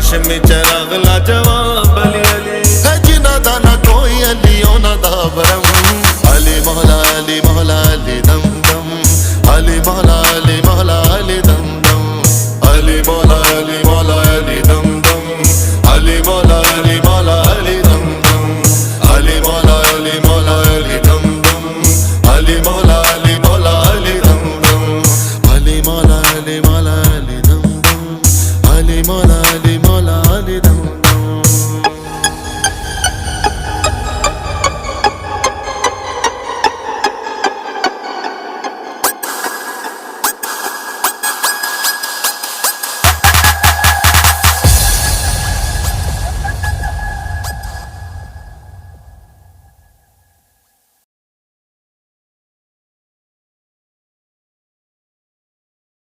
हाशमी चराग लाजवाब अली अली जिना दा ना कोई अली ओना दा भरम अली मौला अली मौला अली दम दम अली मौला अली मौला अली दम दम अली मौला अली मौला अली दम दम अली मौला अली मौला अली दम दम अली मौला अली मौला अली दम दम अली मौला अली मौला अली दम दम अली मौला अली